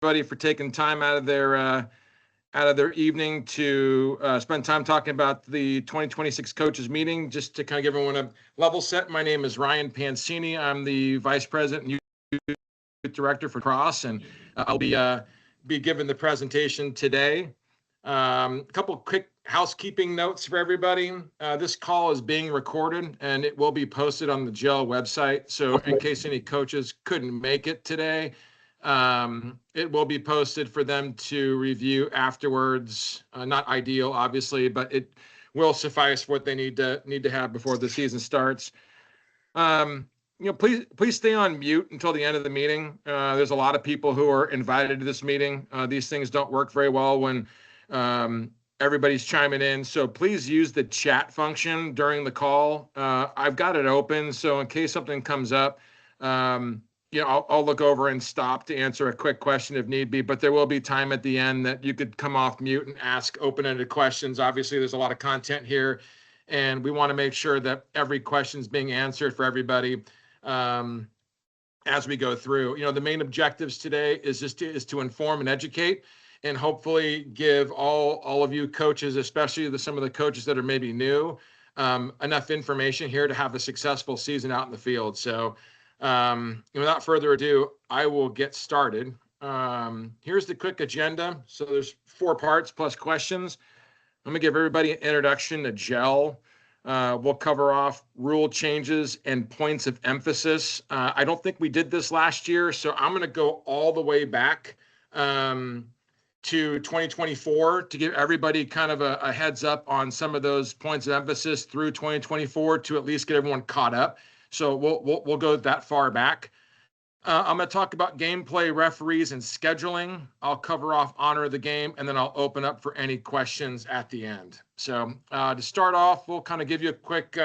everybody for taking time out of their evening to spend time talking about the 2026 coaches meeting. Just to kind of give everyone a level set, my name is Ryan Pancini. I'm the vice president and youth director for Cross, and I'll be giving the presentation today. A couple quick housekeeping notes for everybody. This call is being recorded and it will be posted on the GELL website. So in case any coaches couldn't make it today, it will be posted for them to review afterwards. Not ideal, obviously, but it will suffice for what they need to have before the season starts. Please stay on mute until the end of the meeting. There's a lot of people who are invited to this meeting. These things don't work very well when everybody's chiming in. So please use the chat function during the call. I've got it open, so in case something comes up, I'll look over and stop to answer a quick question if need be, but there will be time at the end that you could come off mute and ask open-ended questions. Obviously, there's a lot of content here, and we want to make sure that every question is being answered for everybody as we go through. The main objectives today is to inform and educate, and hopefully give all of you coaches, especially some of the coaches that are maybe new, enough information here to have a successful season out in the field. So without further ado, I will get started. Here's the quick agenda. So there's 4 parts plus questions. I'm gonna give everybody an introduction to GELL. We'll cover off rule changes and points of emphasis. I don't think we did this last year, so I'm gonna go all the way back to 2024 to give everybody kind of a heads up on some of those points of emphasis through 2024 to at least get everyone caught up. So we'll go that far back. I'm going to talk about gameplay, referees, and scheduling. I'll cover off honor of the game, and then I'll open up for any questions at the end. So to start off, we'll kind of give you a quick,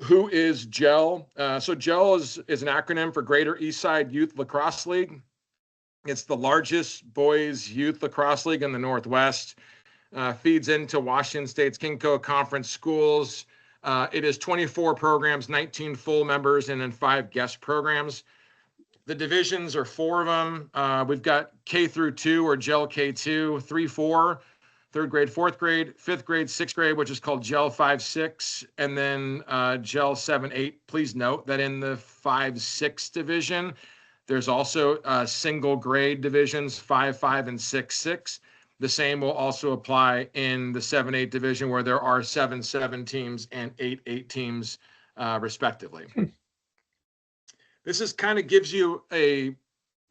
who is GELL? So GELL is an acronym for Greater Eastside Youth Lacrosse League. It's the largest boys youth lacrosse league in the Northwest. Feeds into Washington State's KingCo Conference schools. It is 24 programs, 19 full members, and then 5 guest programs. The divisions are 4 of them. We've got K through 2, or GELL K2, 3-4, 3rd grade, 4th grade, 5th grade, 6th grade, which is called GELL 5-6, and then GELL 7-8. Please note that in the 5-6 division, there's also single grade divisions, 5-5 and 6-6. The same will also apply in the 7-8 division, where there are 7-7 teams and 8-8 teams, respectively. This is kind of gives you a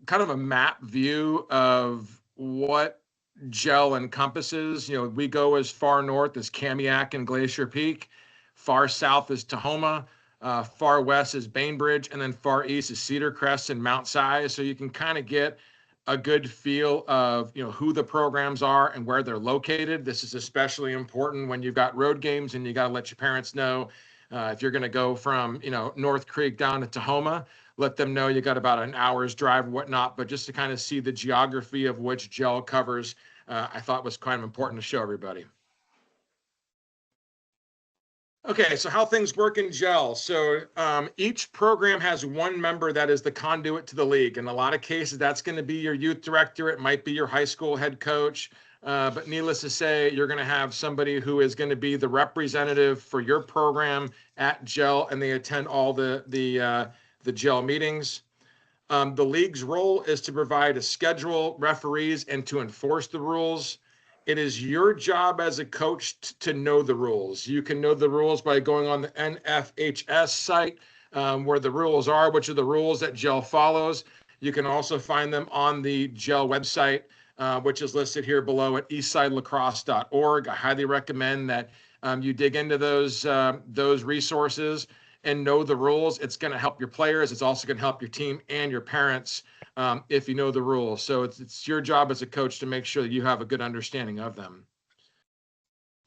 kind of a map view of what GELL encompasses. We go as far north as Kamiak and Glacier Peak, far south is Tahoma, far west is Bainbridge, and then far east is Cedar Crest and Mount Si. So you can kind of get a good feel of who the programs are and where they're located. This is especially important when you've got road games and you got to let your parents know if you're going to go from North Creek down to Tahoma, let them know you got about an hour's drive or whatnot. But just to kind of see the geography of which GELL covers, I thought was kind of important to show everybody. Okay, so how things work in GELL. So each program has one member that is the conduit to the league. In a lot of cases, that's going to be your youth director. It might be your high school head coach. But needless to say, you're going to have somebody who is going to be the representative for your program at GELL, and they attend all the GELL meetings. The league's role is to provide a schedule, referees, and to enforce the rules. It is your job as a coach to know the rules. You can know the rules by going on the NFHS site, where the rules are, which are the rules that GELL follows. You can also find them on the GELL website, which is listed here below at eastsidelacrosse.org. I highly recommend that you dig into those resources and know the rules. It's going to help your players. It's also going to help your team and your parents if you know the rules. So it's your job as a coach to make sure that you have a good understanding of them.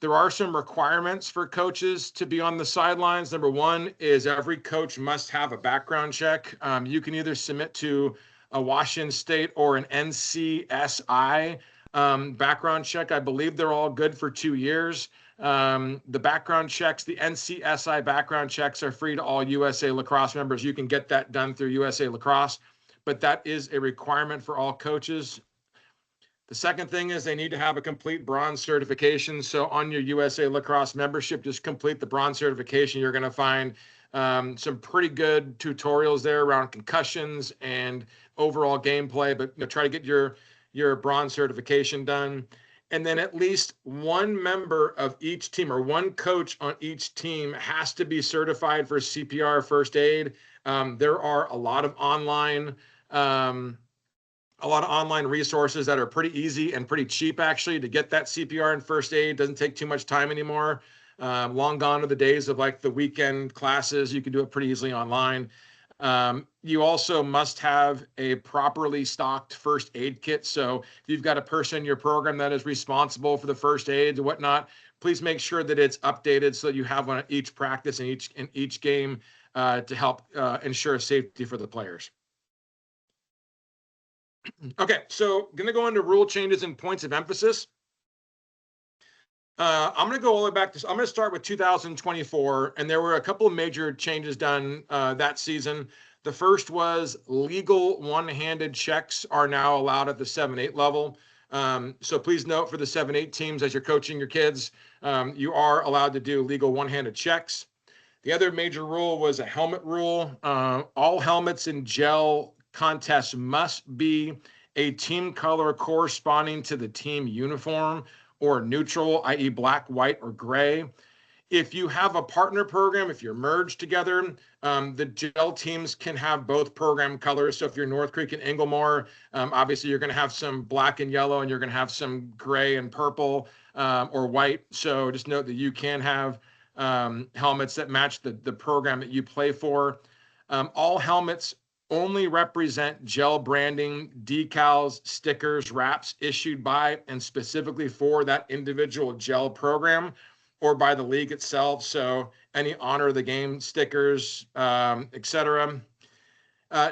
There are some requirements for coaches to be on the sidelines. Number 1 is every coach must have a background check. You can either submit to a Washington State or an NCSI background check. I believe they're all good for 2 years. The background checks, the NCSI background checks, are free to all USA Lacrosse members. You can get that done through USA Lacrosse. but that is a requirement for all coaches. The second thing is they need to have a complete bronze certification. So on your USA Lacrosse membership, just complete the bronze certification. You're going to find some pretty good tutorials there around concussions and overall gameplay, but try to get your bronze certification done. And then at least one member of each team or one coach on each team has to be certified for CPR first aid. There are a lot of online resources that are pretty easy and pretty cheap actually to get that CPR and first aid. Doesn't take too much time anymore. Long gone are the days of like the weekend classes. You can do it pretty easily online. You also must have a properly stocked first aid kit. So if you've got a person in your program that is responsible for the first aids and whatnot, please make sure that it's updated so that you have one at each practice and each game to help ensure safety for the players. Okay, so going to go into rule changes and points of emphasis. I'm going to go all the way back to, I'm going to start with 2024, and there were a couple of major changes done that season. The first was legal one-handed checks are now allowed at the 7-8 level. So please note for the 7-8 teams as you're coaching your kids, you are allowed to do legal one-handed checks. The other major rule was a helmet rule. All helmets in GELL contests must be a team color corresponding to the team uniform or neutral, i.e. black, white, or gray. If you have a partner program, if you're merged together, the GELL teams can have both program colors. So if you're North Creek and Inglemoor, obviously you're going to have some black and yellow, and you're going to have some gray and purple or white. So just note that you can have helmets that match the program that you play for. All helmets only represent GELL branding, decals, stickers, wraps issued by and specifically for that individual GELL program or by the league itself. So any honor of the game stickers, etc.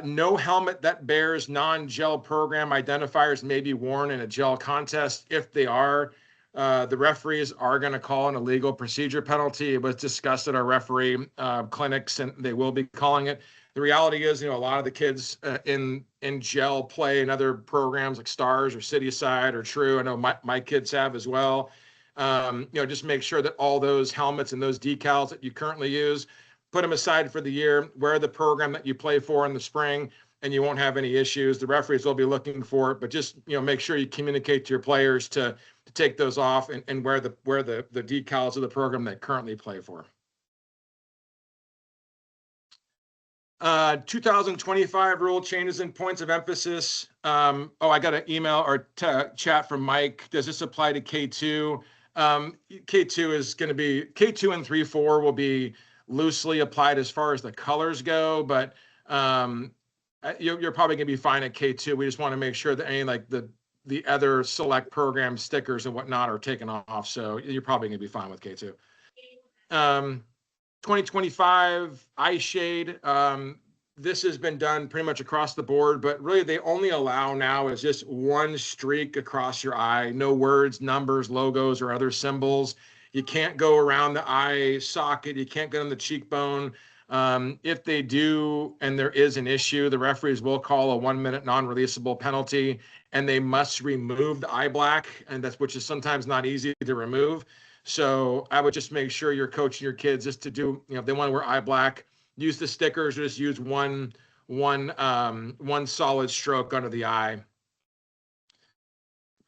No helmet that bears non-GELL program identifiers may be worn in a GELL contest. If they are, the referees are going to call an illegal procedure penalty. It was discussed at our referee clinics, and they will be calling it. The reality is, a lot of the kids in GELL play in other programs like Stars or Cityside or True. I know my kids have as well. Just make sure that all those helmets and those decals that you currently use, put them aside for the year, wear the program that you play for in the spring, and you won't have any issues. The referees will be looking for it, but just make sure you communicate to your players to take those off and wear the decals of the program they currently play for. 2025 rule changes and points of emphasis. I got an email or chat from Mike. Does this apply to K2? K2 is going to be K2 and 3-4 will be loosely applied as far as the colors go, but you're probably going to be fine at K2. We just want to make sure that any like the other select program stickers and whatnot are taken off. So you're probably going to be fine with K2. 2025 eye shade. This has been done pretty much across the board, but really they only allow now is just one streak across your eye. No words, numbers, logos, or other symbols. You can't go around the eye socket. You can't go on the cheekbone. If they do, and there is an issue, the referees will call a 1-minute non-releasable penalty, and they must remove the eye black, and which is sometimes not easy to remove. So I would just make sure you're coaching your kids just to do, if they want to wear eye black, use the stickers or just use one solid stroke under the eye.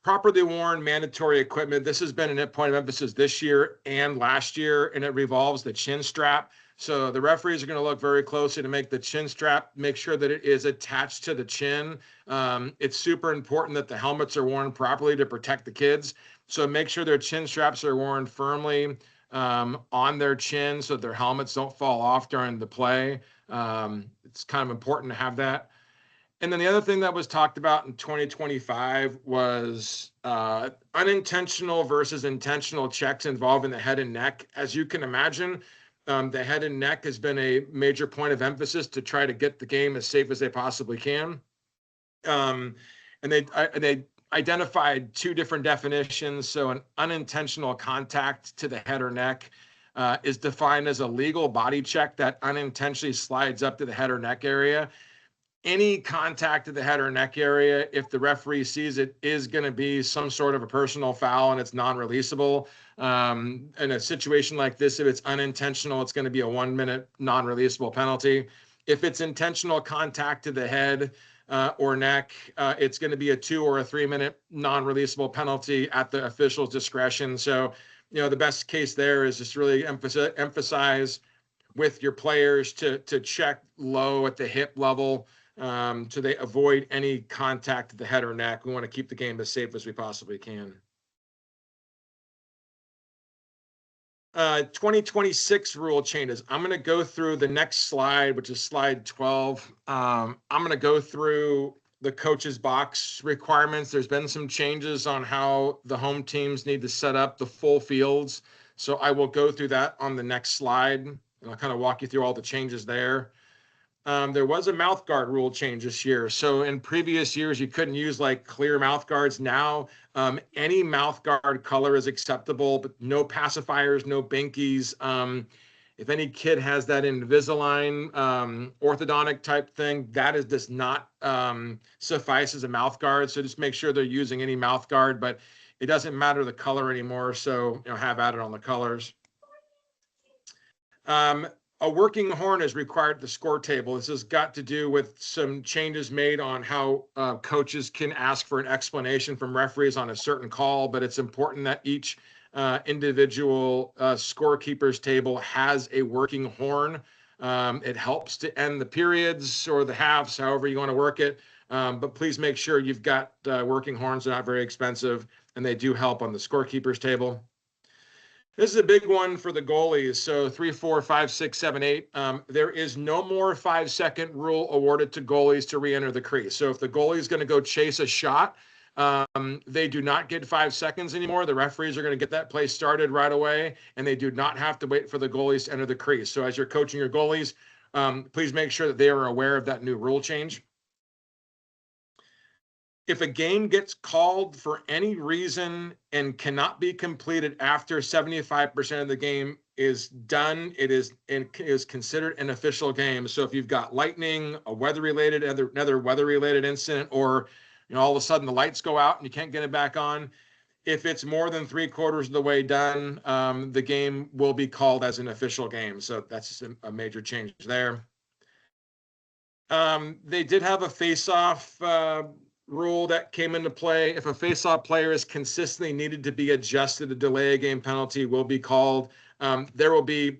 Properly worn mandatory equipment. This has been a point of emphasis this year and last year, and it revolves the chin strap. So the referees are going to look very closely to make the chin strap, make sure that it is attached to the chin. It's super important that the helmets are worn properly to protect the kids. So make sure their chin straps are worn firmly on their chin so their helmets don't fall off during the play. It's kind of important to have that. And then the other thing that was talked about in 2025 was unintentional versus intentional checks involving the head and neck. As you can imagine, the head and neck has been a major point of emphasis to try to get the game as safe as they possibly can. And they identified two different definitions. So an unintentional contact to the head or neck is defined as a legal body check that unintentionally slides up to the head or neck area. any contact to the head or neck area, if the referee sees it, is going to be some sort of a personal foul and it's non-releasable. In a situation like this, if it's unintentional, it's going to be a 1 minute non-releasable penalty. If it's intentional contact to the head or neck, it's going to be a 2 or a 3 minute non-releasable penalty at the official's discretion. So, the best case there is just really emphasize with your players to check low at the hip level, so they avoid any contact at the head or neck. We want to keep the game as safe as we possibly can. 2026 rule changes. I'm going to go through the next slide, which is slide 12. I'm going to go through the coach's box requirements. There's been some changes on how the home teams need to set up the full fields. So I will go through that on the next slide, and I'll kind of walk you through all the changes there. There was a mouth guard rule change this year. So in previous years, you couldn't use like clear mouth guards. Now, any mouth guard color is acceptable, but no pacifiers, no binkies. If any kid has that Invisalign orthodontic type thing, that does not suffice as a mouth guard. So just make sure they're using any mouth guard, but it doesn't matter the color anymore. So have at it on the colors. A working horn is required at the score table. This has got to do with some changes made on how coaches can ask for an explanation from referees on a certain call, but it's important that each individual scorekeeper's table has a working horn. It helps to end the periods or the halves, however you want to work it. But please make sure you've got working horns. They're not very expensive, and they do help on the scorekeeper's table. This is a big one for the goalies. So 3, 4, 5, 6, 7, 8. There is no more 5-second rule awarded to goalies to re-enter the crease. So if the goalie is going to go chase a shot, they do not get 5 seconds anymore. The referees are going to get that play started right away, and they do not have to wait for the goalies to enter the crease. So as you're coaching your goalies, please make sure that they are aware of that new rule change. If a game gets called for any reason and cannot be completed after 75% of the game is done, it is considered an official game. So if you've got lightning, a weather-related, another weather-related incident, or all of a sudden the lights go out and you can't get it back on, if it's more than 3/4 of the way done, the game will be called as an official game. So that's just a major change there. They did have a face-off rule that came into play. If a face-off player is consistently needed to be adjusted, a delay game penalty will be called. There will be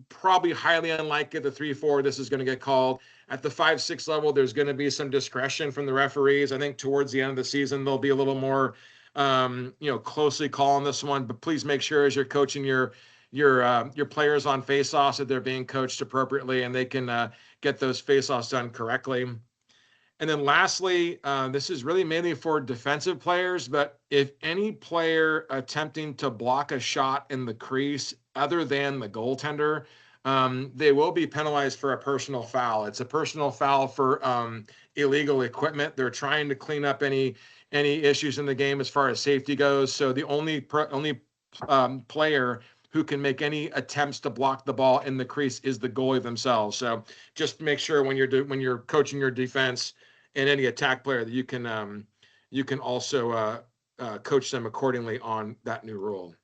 probably highly unlikely the 3-4 this is going to get called. At the 5-6 level, there's going to be some discretion from the referees. I think towards the end of the season, they'll be a little more closely calling this one. But please make sure as you're coaching your players on face-offs that they're being coached appropriately and they can get those face-offs done correctly. And then lastly, this is really mainly for defensive players, but if any player attempting to block a shot in the crease other than the goaltender, they will be penalized for a personal foul. It's a personal foul for illegal equipment. They're trying to clean up any issues in the game as far as safety goes. So the only player who can make any attempts to block the ball in the crease is the goalie themselves. So just make sure when you're coaching your defense and any attack player that you can also coach them accordingly on that new rule.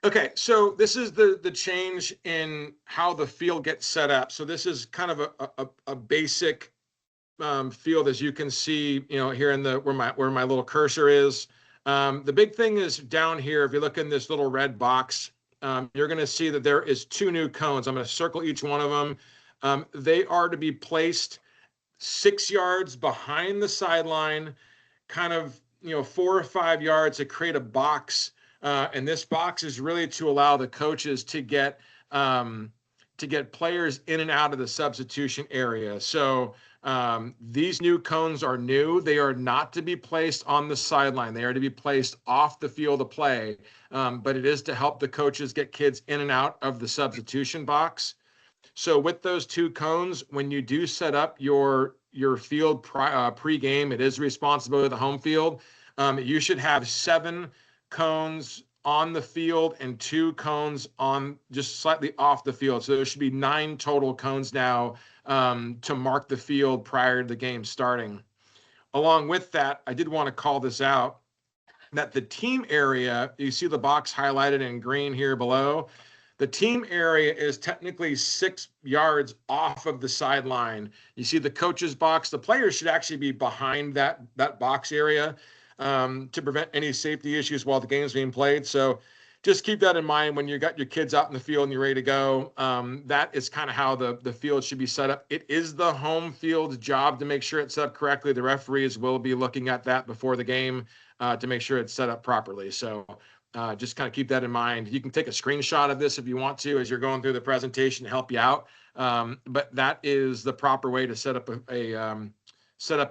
Okay, so this is the change in how the field gets set up. So this is kind of a basic field, as you can see, here in where my little cursor is. The big thing is down here. If you look in this little red box, you're going to see that there is 2 new cones. I'm going to circle each one of them. They are to be placed 6 yards behind the sideline, kind of 4 or 5 yards to create a box. And this box is really to allow the coaches to get players in and out of the substitution area. So these new cones are new. They are not to be placed on the sideline. They are to be placed off the field of play. But it is to help the coaches get kids in and out of the substitution box. So with those 2 cones, when you do set up your field pre-game, it is responsibility of the home field. You should have 7 cones on the field and 2 cones on just slightly off the field. So there should be 9 total cones now to mark the field prior to the game starting. Along with that, I did want to call this out, that the team area, you see the box highlighted in green here below, the team area is technically 6 yards off of the sideline. You see the coach's box. The players should actually be behind that box area to prevent any safety issues while the game's being played. So just keep that in mind when you got your kids out in the field and you're ready to go. That is kind of how the field should be set up. It is the home field's job to make sure it's set up correctly. The referees will be looking at that before the game to make sure it's set up properly. So just kind of keep that in mind. You can take a screenshot of this if you want to as you're going through the presentation to help you out. But that is the proper way to set up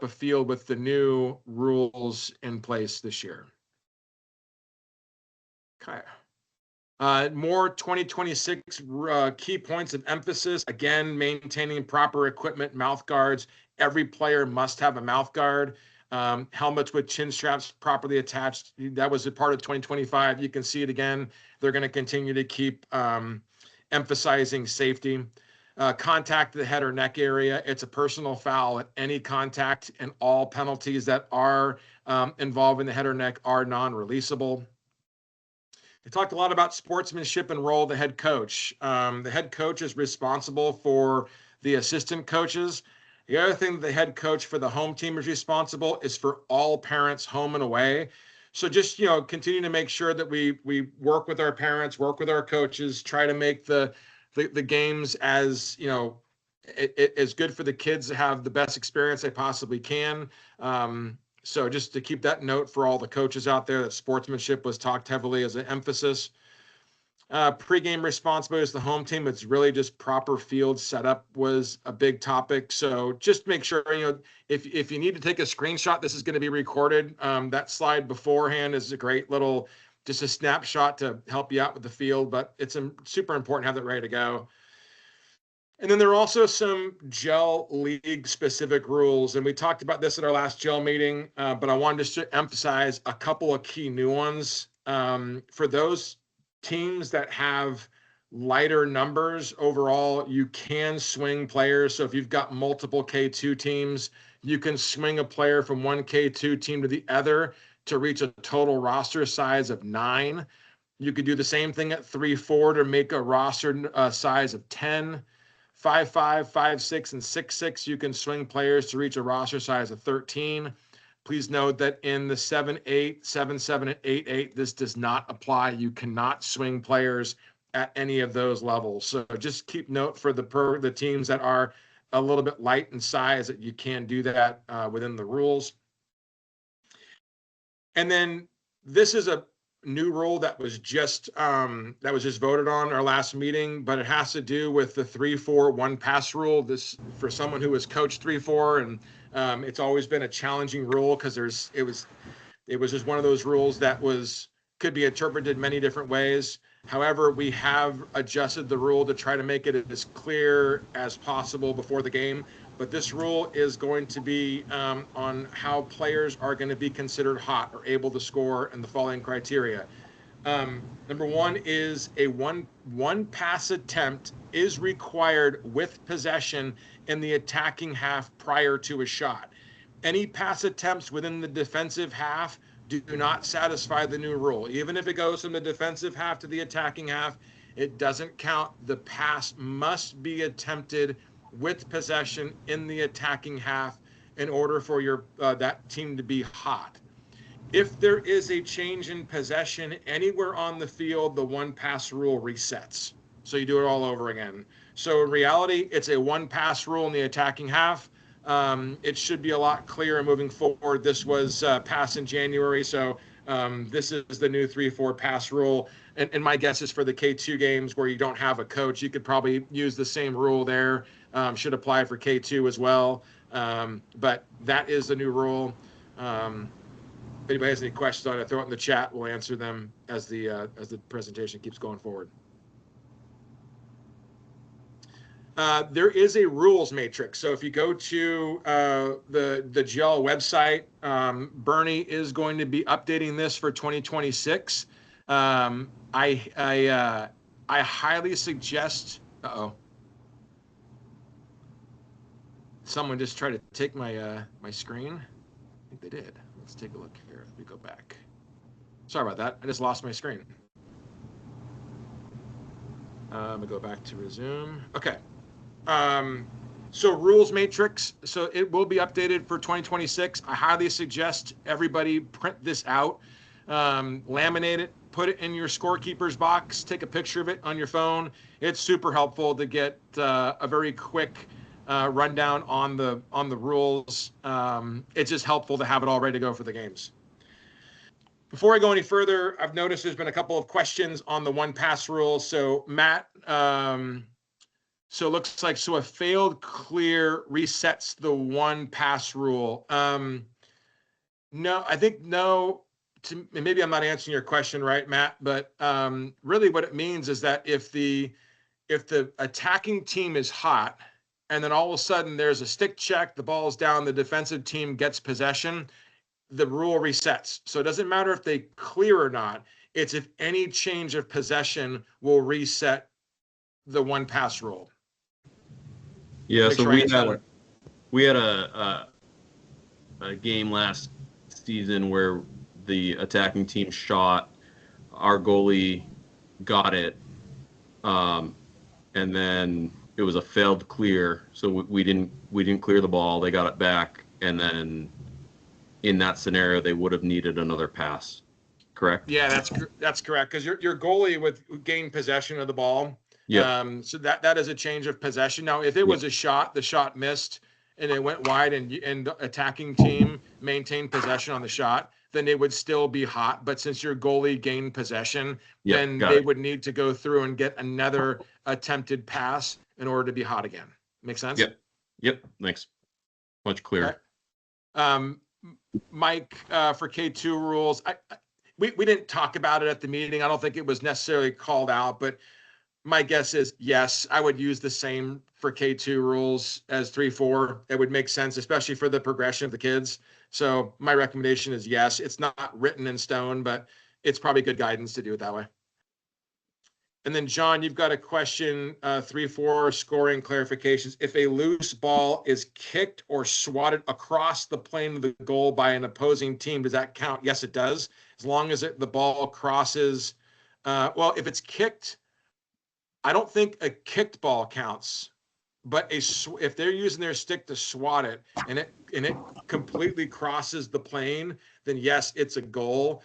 a field with the new rules in place this year. Okay. More 2026 key points of emphasis. Again, maintaining proper equipment, mouth guards. Every player must have a mouth guard. Helmets with chin straps properly attached. That was a part of 2025. You can see it again. They're going to continue to keep emphasizing safety. Contact the head or neck area. It's a personal foul at any contact, and all penalties that are involving the head or neck are non-releasable. They talked a lot about sportsmanship and role of the head coach. The head coach is responsible for the assistant coaches. The other thing that the head coach for the home team is responsible is for all parents home and away. So just, continue to make sure that we work with our parents, work with our coaches, try to make the games as, as good for the kids to have the best experience they possibly can. So just to keep that note for all the coaches out there, that sportsmanship was talked heavily as an emphasis. Pre-game responsibilities, the home team, it's really just proper field setup was a big topic. So just make sure, if you need to take a screenshot, this is going to be recorded. That slide beforehand is a great little, just a snapshot to help you out with the field, but it's super important to have that ready to go. And then there are also some GEL league specific rules. And we talked about this at our last GEL meeting, but I wanted to emphasize a couple of key new ones. For those teams that have lighter numbers overall, you can swing players. So if you've got multiple K2 teams, you can swing a player from one K2 team to the other to reach a total roster size of 9. You could do the same thing at 3-4 to make a roster size of 10. 5-5, 5-6, and 6-6, you can swing players to reach a roster size of 13. Please note that in the 7-8, 7-7, and 8-8, this does not apply. You cannot swing players at any of those levels. So just keep note for the teams that are a little bit light in size that you can do that within the rules. And then this is a new rule that was just voted on our last meeting, but it has to do with the 3-4 one pass rule. This, for someone who has coached 3-4, and it's always been a challenging rule because it was just one of those rules that could be interpreted many different ways. However, we have adjusted the rule to try to make it as clear as possible before the game. But this rule is going to be on how players are going to be considered hot or able to score, and the following criteria. Number one is a one pass attempt is required with possession in the attacking half prior to a shot. Any pass attempts within the defensive half do not satisfy the new rule. Even if it goes from the defensive half to the attacking half, it doesn't count. The pass must be attempted with possession in the attacking half in order for that team to be hot. If there is a change in possession anywhere on the field, the one pass rule resets. So you do it all over again. So in reality, it's a one pass rule in the attacking half. It should be a lot clearer moving forward. This was passed in January, so this is the new 3-4 pass rule. And my guess is for the K2 games where you don't have a coach, you could probably use the same rule there. Should apply for K2 as well. But that is the new rule. If anybody has any questions on it, throw it in the chat. We'll answer them as the presentation keeps going forward. There is a rules matrix. So if you go to the GEL website, Bernie is going to be updating this for 2026. I highly suggest. Someone just tried to take my screen. I think they did. Let's take a look here. Let me go back. Sorry about that. I just lost my screen. I'm gonna go back to resume. Okay. So rules matrix. So it will be updated for 2026. I highly suggest everybody print this out, laminate it, put it in your scorekeeper's box, take a picture of it on your phone. It's super helpful to get a very quick rundown on the rules. It's just helpful to have it all ready to go for the games. Before I go any further, I've noticed there's been a couple of questions on the one pass rule. So Matt, so it looks like a failed clear resets the one pass rule. No, I think no. Maybe I'm not answering your question right, Matt. But really, what it means is that if the attacking team is hot, and then all of a sudden there's a stick check, the ball's down, the defensive team gets possession, the rule resets. So it doesn't matter if they clear or not. It's if any change of possession will reset the one pass rule. Yeah, so we had a game last season where the attacking team shot, our goalie got it, and then it was a failed clear. So we didn't clear the ball. They got it back, and then in that scenario, they would have needed another pass. Correct? Yeah, that's correct, because your goalie would gain possession of the ball. Yeah. So that is a change of possession. Now, if it was a shot, the shot missed and it went wide, and the attacking team maintained possession on the shot, then they would still be hot. But since your goalie gained possession, then they would need to go through and get another attempted pass in order to be hot again. Make sense? Yep. Thanks. Much clearer. Okay. Mike, for K2 rules, we didn't talk about it at the meeting. I don't think it was necessarily called out, but my guess is yes, I would use the same for K2 rules as 3-4. It would make sense, especially for the progression of the kids. So my recommendation is yes. It's not written in stone, but it's probably good guidance to do it that way. And then John, you've got a question, 3-4 scoring clarifications. If a loose ball is kicked or swatted across the plane of the goal by an opposing team, does that count? Yes, it does. As long as the ball crosses, well, if it's kicked, I don't think a kicked ball counts, but if they're using their stick to swat it and it completely crosses the plane, then yes, it's a goal.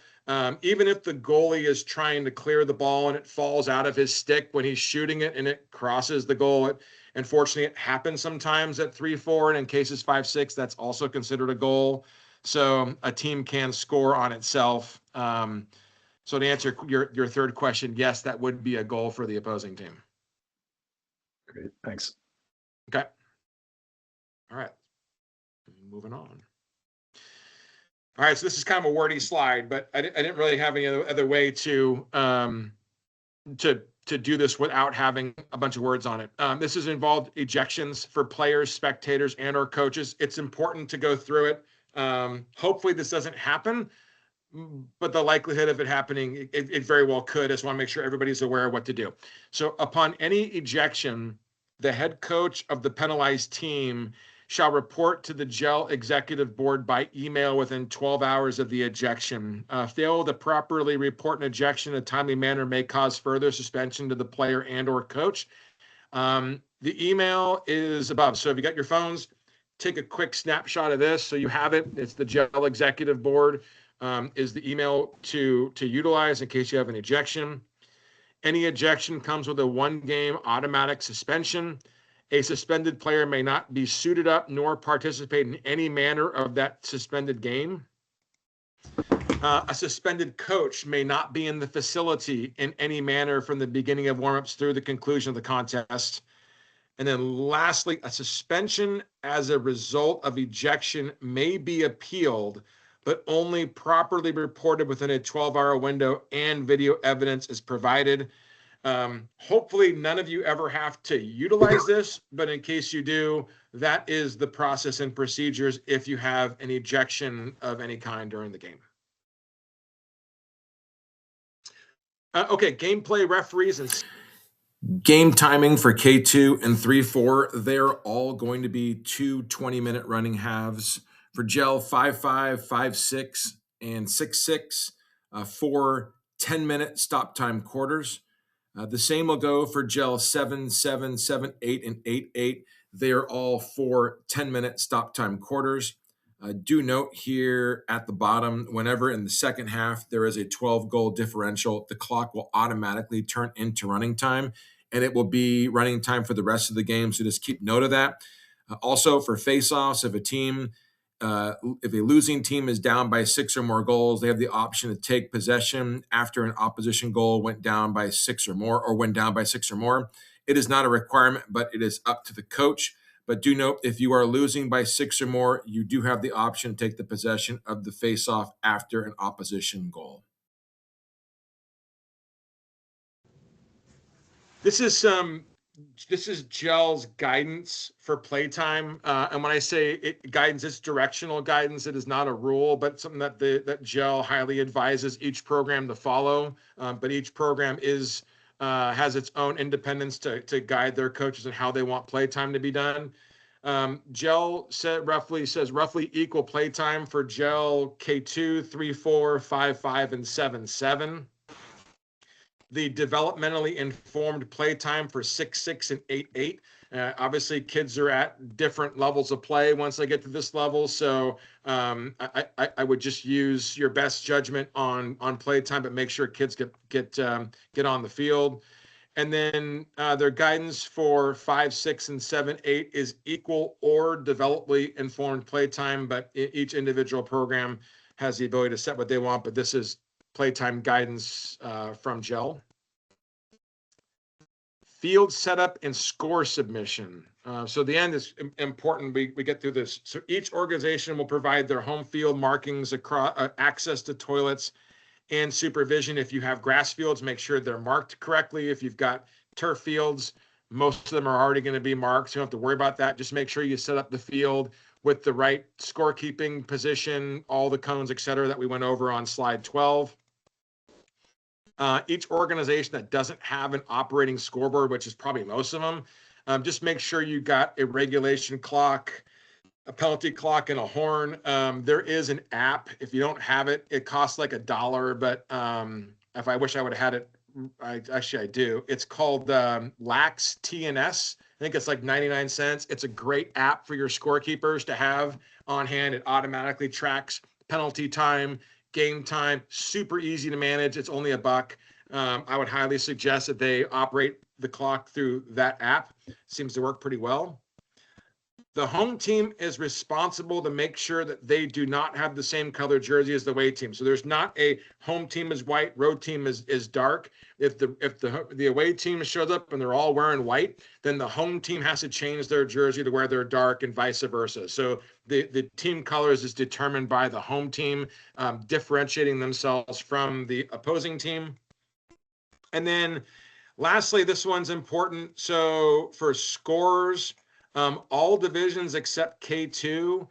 Even if the goalie is trying to clear the ball and it falls out of his stick when he's shooting it and it crosses the goal, unfortunately, it happens sometimes at 3-4, and in cases 5-6, that's also considered a goal. So a team can score on itself. So to answer your third question, yes, that would be a goal for the opposing team. Great, thanks. Okay. All right. Moving on. All right, so this is kind of a wordy slide, but I didn't really have any other way to do this without having a bunch of words on it. This has involved ejections for players, spectators, and or coaches. It's important to go through it. Hopefully this doesn't happen, but the likelihood of it happening, it very well could. I just want to make sure everybody's aware of what to do. So upon any ejection, the head coach of the penalized team shall report to the GELL executive board by email within 12 hours of the ejection. Fail to properly report an ejection in a timely manner may cause further suspension to the player and or coach. The email is above. So if you got your phones, take a quick snapshot of this so you have it. It's the GELL executive board is the email to utilize in case you have an ejection. Any ejection comes with a 1-game automatic suspension. A suspended player may not be suited up nor participate in any manner of that suspended game. A suspended coach may not be in the facility in any manner from the beginning of warmups through the conclusion of the contest. And then lastly, a suspension as a result of ejection may be appealed, but only properly reported within a 12-hour window and video evidence is provided. Hopefully none of you ever have to utilize this, but in case you do, that is the process and procedures if you have an ejection of any kind during the game. Okay, gameplay referees and game timing for K2 and 3-4. They're all going to be 2 20-minute running halves. For GEL 5-5, 5-6, and 6-6, 4 10-minute stop time quarters. The same will go for GEL 7-7, 7-8, and 8-8. They are all 4 10-minute stop time quarters. Do note here at the bottom, whenever in the second half there is a 12-goal differential, the clock will automatically turn into running time, and it will be running time for the rest of the game. So just keep note of that. Also, for face-offs, if a losing team is down by 6 or more goals, they have the option to take possession after an opposition goal went down by 6 or more, or went down by 6 or more. It is not a requirement, but it is up to the coach. But do note, if you are losing by 6 or more, you do have the option to take the possession of the face-off after an opposition goal. This is GEL's guidance for playtime, and when I say guidance, it's directional guidance. It is not a rule, but something that GEL highly advises each program to follow. But each program has its own independence to guide their coaches and how they want playtime to be done. GEL says roughly equal playtime for GEL K2, 3-4, 5-5, and 7-7. The developmentally informed playtime for 6-6 and 8-8. Obviously, kids are at different levels of play once they get to this level. So I would just use your best judgment on playtime, but make sure kids get on the field. And then their guidance for 5, 6, and 7, 8 is equal or developmentally informed playtime, but each individual program has the ability to set what they want. But this is playtime guidance from GEL. Field setup and score submission. So the end is important. We get through this. So each organization will provide their home field markings, across access to toilets, and supervision. If you have grass fields, make sure they're marked correctly. If you've got turf fields, most of them are already going to be marked, so you don't have to worry about that. Just make sure you set up the field with the right scorekeeping position, all the cones, et cetera, that we went over on slide 12. Each organization that doesn't have an operating scoreboard, which is probably most of them, just make sure you got a regulation clock, a penalty clock, and a horn. There is an app. If you don't have it, it costs like $1, but if I wish I would have had it, I do. It's called Lax TNS. I think it's like 99 cents. It's a great app for your scorekeepers to have on hand. It automatically tracks penalty time, game time, super easy to manage. It's only $1. I would highly suggest that they operate the clock through that app. Seems to work pretty well. The home team is responsible to make sure that they do not have the same color jersey as the away team. So there's not a home team is white, road team is dark. If the away team shows up and they're all wearing white, then the home team has to change their jersey to where they're dark and vice versa. So the team colors is determined by the home team, differentiating themselves from the opposing team. And then lastly, this one's important. So for scores, all divisions except K2,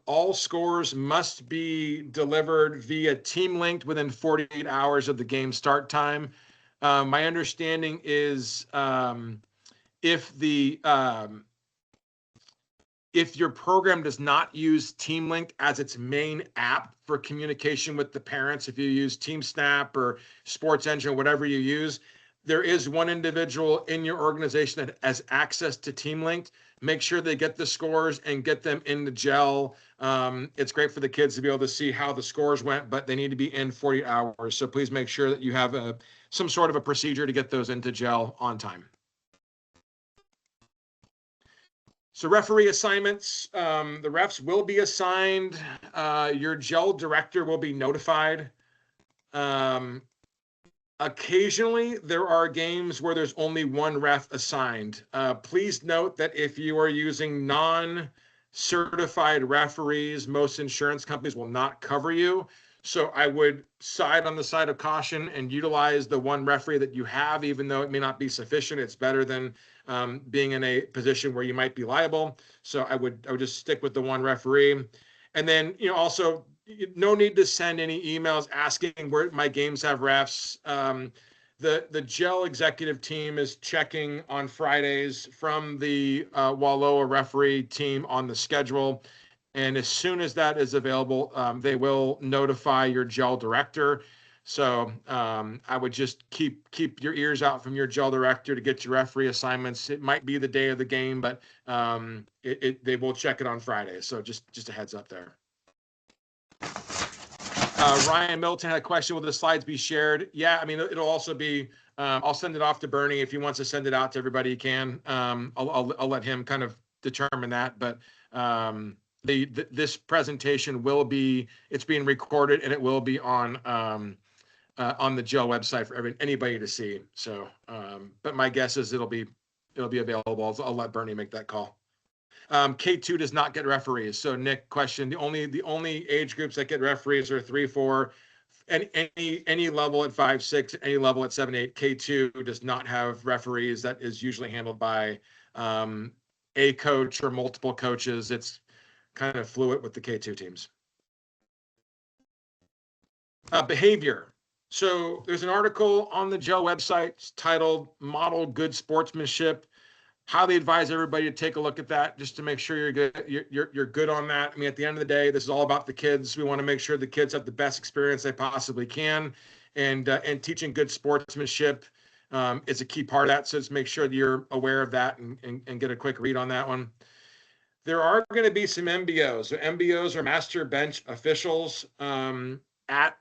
all scores must be delivered via team linked within 48 hours of the game start time. My understanding is if your program does not use Team Linked as its main app for communication with the parents, if you use TeamSnap or Sports Engine, whatever you use, there is one individual in your organization that has access to Team Linked. Make sure they get the scores and get them into GEL. It's great for the kids to be able to see how the scores went, but they need to be in 40 hours. So please make sure that you have some sort of a procedure to get those into GEL on time. So referee assignments, the refs will be assigned. Your GEL director will be notified. Occasionally, there are games where there's only one ref assigned. Please note that if you are using non-certified referees, most insurance companies will not cover you. So I would side on the side of caution and utilize the one referee that you have, even though it may not be sufficient. It's better than being in a position where you might be liable. So I would just stick with the one referee. And then, also no need to send any emails asking where my games have refs. The GEL executive team is checking on Fridays from the Wallowa referee team on the schedule. And as soon as that is available, they will notify your GEL director. So I would just keep your ears out from your GEL director to get your referee assignments. It might be the day of the game, but they will check it on Friday. So just a heads up there. Ryan Milton had a question: will the slides be shared? Yeah, I mean, it'll also be, I'll send it off to Bernie. If he wants to send it out to everybody, he can. I'll let him kind of determine that. But this presentation it's being recorded, and it will be on the GEL website for anybody to see. So, but my guess is it'll be available. I'll let Bernie make that call. K2 does not get referees. So Nick, question: the only age groups that get referees are 3-4, and any level at 5-6, any level at 7-8. K2 does not have referees. That is usually handled by a coach or multiple coaches. It's kind of fluid with the K2 teams. Behavior. So there's an article on the GEL website titled "Model Good Sportsmanship." Highly advise everybody to take a look at that just to make sure you're good. You're good on that. I mean, at the end of the day, this is all about the kids. We want to make sure the kids have the best experience they possibly can, and teaching good sportsmanship is a key part of that. So just make sure that you're aware of that and get a quick read on that one. There are going to be some MBOs. So MBOs are master bench officials at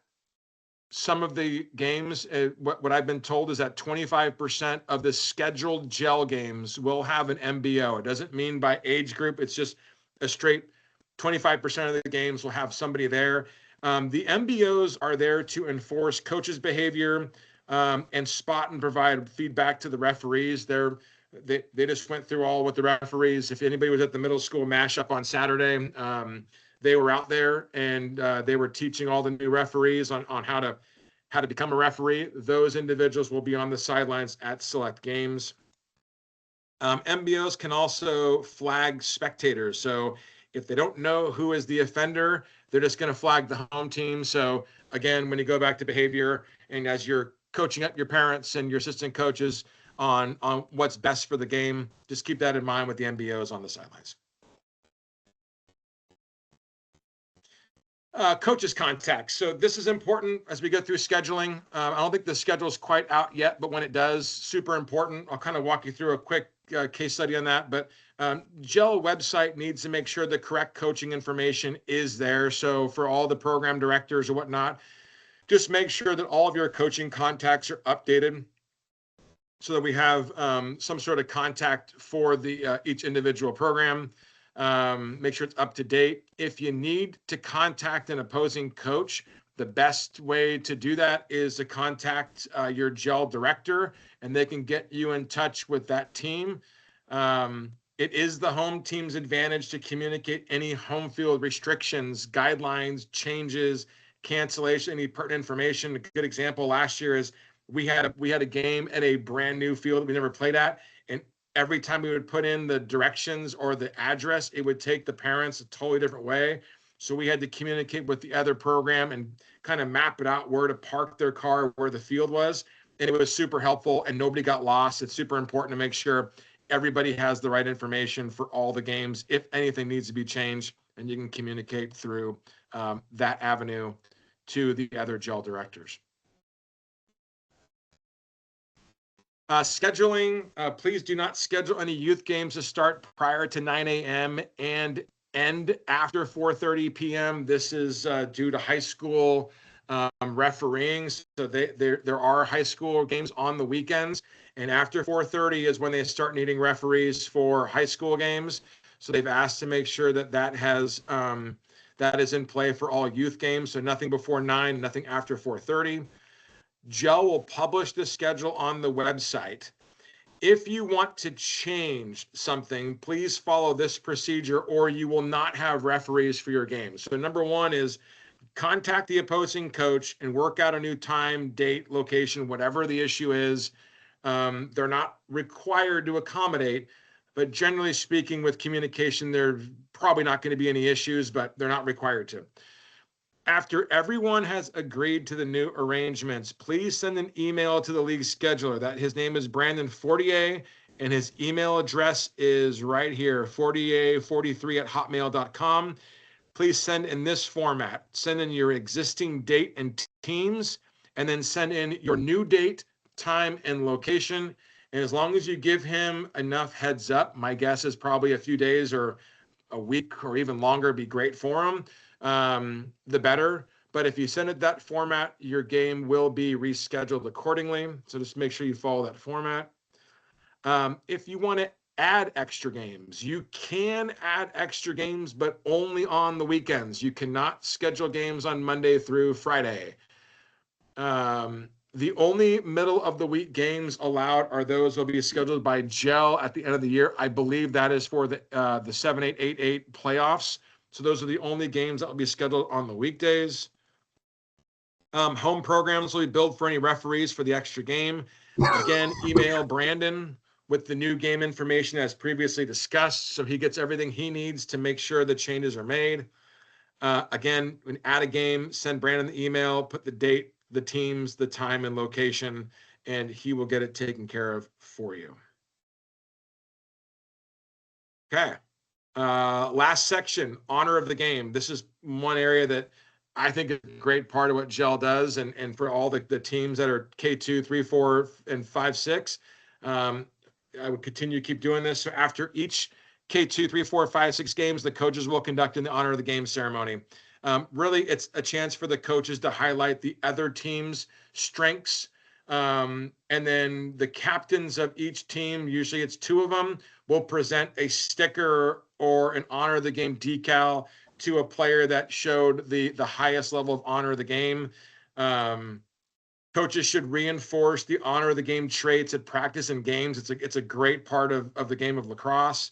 some of the games. What I've been told is that 25% of the scheduled GEL games will have an MBO. It doesn't mean by age group. It's just a straight 25% of the games will have somebody there. The MBOs are there to enforce coaches' behavior and spot and provide feedback to the referees. They just went through all with the referees. If anybody was at the middle school mashup on Saturday, they were out there and they were teaching all the new referees on how to become a referee. Those individuals will be on the sidelines at select games. MBOs can also flag spectators. So if they don't know who is the offender, they're just going to flag the home team. So again, when you go back to behavior and as you're coaching up your parents and your assistant coaches on what's best for the game, just keep that in mind with the MBOs on the sidelines. Coaches contacts. So this is important as we go through scheduling. I don't think the schedule is quite out yet, but when it does, super important. I'll kind of walk you through a quick case study on that. But GEL website needs to make sure the correct coaching information is there. So for all the program directors or whatnot, just make sure that all of your coaching contacts are updated so that we have some sort of contact for the each individual program. Make sure it's up to date. If you need to contact an opposing coach, the best way to do that is to contact your GEL director, and they can get you in touch with that team. It is the home team's advantage to communicate any home field restrictions, guidelines, changes, cancellation, any pertinent information. A good example last year is we had a game at a brand new field that we never played at, and every time we would put in the directions or the address, it would take the parents a totally different way. So we had to communicate with the other program and kind of map it out where to park their car, where the field was. And it was super helpful and nobody got lost. It's super important to make sure everybody has the right information for all the games. If anything needs to be changed, and you can communicate through that avenue to the other GEL directors. Scheduling, please do not schedule any youth games to start prior to 9 a.m. and end after 4:30 p.m. This is due to high school refereeing. So there are high school games on the weekends, and after 4:30 is when they start needing referees for high school games. So they've asked to make sure that that is in play for all youth games. So nothing before 9, nothing after 4:30. GEL will publish the schedule on the website. If you want to change something, please follow this procedure or you will not have referees for your games. So number one is contact the opposing coach and work out a new time, date, location, whatever the issue is. They're not required to accommodate, but generally speaking, with communication, there's probably not going to be any issues, but they're not required to. After everyone has agreed to the new arrangements, please send an email to the league scheduler. That his name is Brandon Fortier, and his email address is right here, fortier43@hotmail.com. Please send in this format. Send in your existing date and teams, and then send in your new date, time, and location. And as long as you give him enough heads up, my guess is probably a few days or a week or even longer be great for him. The better. But if you send it that format, your game will be rescheduled accordingly. So just make sure you follow that format. If you want to add extra games, you can add extra games, but only on the weekends. You cannot schedule games on Monday through Friday. The only middle of the week games allowed are those will be scheduled by GELL at the end of the year. I believe that is for the 7-8, 8-8 playoffs. So those are the only games that will be scheduled on the weekdays. Home programs will be billed for any referees for the extra game. Again, email Brandon with the new game information as previously discussed, so he gets everything he needs to make sure the changes are made. Again, when add a game, send Brandon the email, put the date, the teams, the time, and location, and he will get it taken care of for you. Okay. Last section, honor of the game. This is one area that I think is a great part of what GELL does, and for all the teams that are K2, 3, 4, and 5, 6, I would continue to keep doing this. So after each K2, 3, 4, 5, 6 games, the coaches will conduct in the honor of the game ceremony. Really, it's a chance for the coaches to highlight the other team's strengths. And then the captains of each team, usually it's 2 of them, will present a sticker or an honor of the game decal to a player that showed the highest level of honor of the game. Coaches should reinforce the honor of the game traits at practice and games. It's a great part of the game of lacrosse.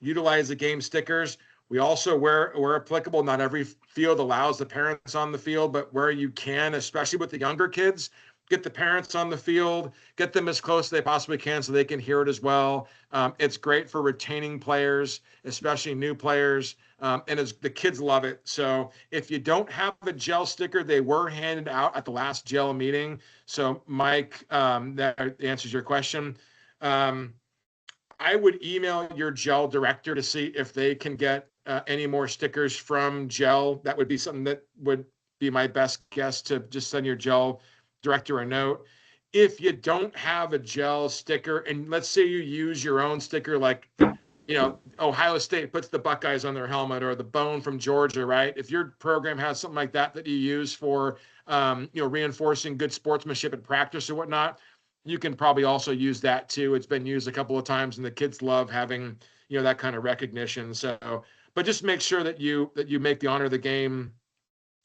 Utilize the game stickers. We also, where applicable, not every field allows the parents on the field, but where you can, especially with the younger kids, get the parents on the field, get them as close as they possibly can so they can hear it as well. It's great for retaining players, especially new players, and the kids love it. So if you don't have a GELL sticker, they were handed out at the last GELL meeting. So Mike, that answers your question. I would email your GELL director to see if they can get any more stickers from GELL. That would be something that would be my best guess, to just send your GELL director a note. If you don't have a GELL sticker, and let's say you use your own sticker, like, Ohio State puts the Buckeyes on their helmet, or the Bone from Georgia, right? If your program has something like that you use for, reinforcing good sportsmanship at practice or whatnot, you can probably also use that too. It's been used a couple of times, and the kids love having, that kind of recognition. So, but just make sure that you make the honor of the game,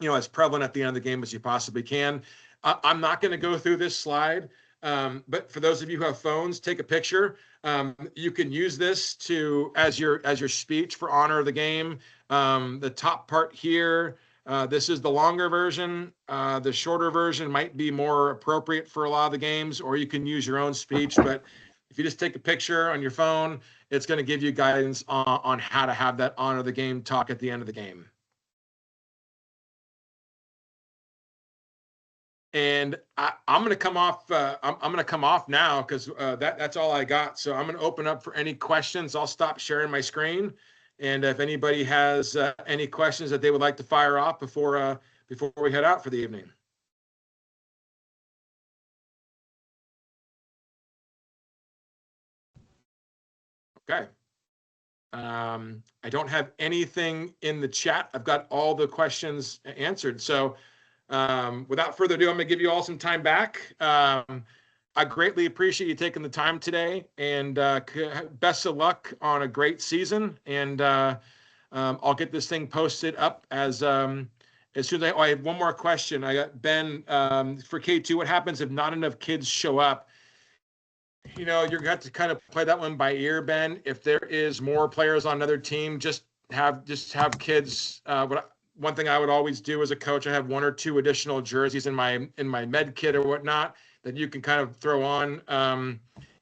as prevalent at the end of the game as you possibly can. I'm not going to go through this slide, but for those of you who have phones, take a picture. You can use this as your speech for honor of the game. The top part here, this is the longer version. The shorter version might be more appropriate for a lot of the games, or you can use your own speech. But if you just take a picture on your phone, it's going to give you guidance on how to have that honor of the game talk at the end of the game. And I'm going to come off. I'm going to come off now, because that's all I got. So I'm going to open up for any questions. I'll stop sharing my screen, and if anybody has any questions that they would like to fire off before we head out for the evening. Okay. I don't have anything in the chat. I've got all the questions answered. So without further ado, I'm going to give you all some time back. I greatly appreciate you taking the time today, and best of luck on a great season. And I'll get this thing posted up as soon as I have one more question. I got Ben for K2. What happens if not enough kids show up? You're going to have to kind of play that one by ear, Ben. If there is more players on another team, just have kids. One thing I would always do as a coach, I have 1 or 2 additional jerseys in my med kit or whatnot that you can kind of throw on.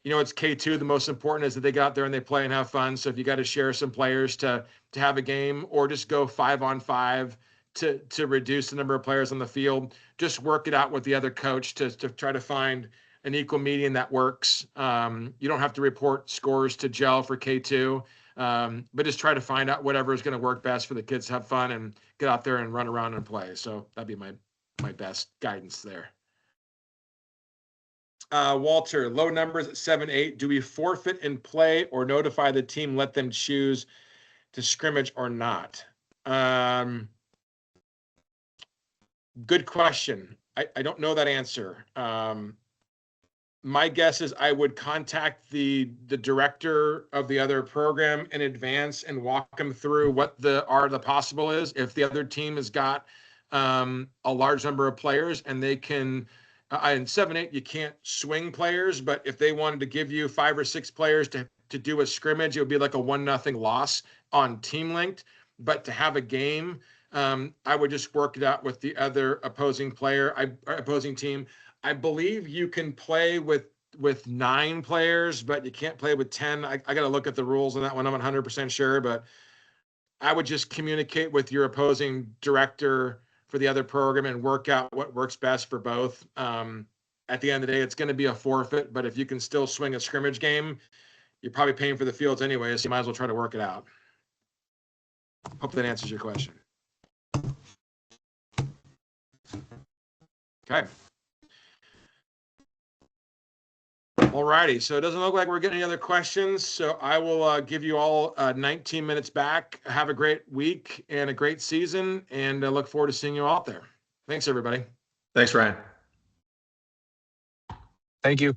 It's K2. The most important is that they get out there and they play and have fun. So if you got to share some players to have a game, or just go 5-on-5, to reduce the number of players on the field. Just work it out with the other coach to try to find an equal median that works. You don't have to report scores to GEL for K2, but just try to find out whatever is going to work best for the kids to have fun and get out there and run around and play. So that'd be my best guidance there. Walter, low numbers at 7-8. Do we forfeit and play or notify the team, let them choose to scrimmage or not? Good question. I don't know that answer. My guess is I would contact the director of the other program in advance and walk them through what the art of the possible is. If the other team has got a large number of players and they can, in 7-8, you can't swing players, but if they wanted to give you 5 or 6 players to do a scrimmage, it would be like a 1-0 loss on team linked. But to have a game, I would just work it out with the other opposing team. I believe you can play with 9 players, but you can't play with 10. I got to look at the rules on that one. I'm 100% sure, but I would just communicate with your opposing director for the other program and work out what works best for both. At the end of the day, it's going to be a forfeit, but if you can still swing a scrimmage game, you're probably paying for the fields anyway, so you might as well try to work it out. Hope that answers your question. Okay. All righty. So it doesn't look like we're getting any other questions. So I will give you all 19 minutes back. Have a great week and a great season. And I look forward to seeing you out there. Thanks, everybody. Thanks, Ryan. Thank you.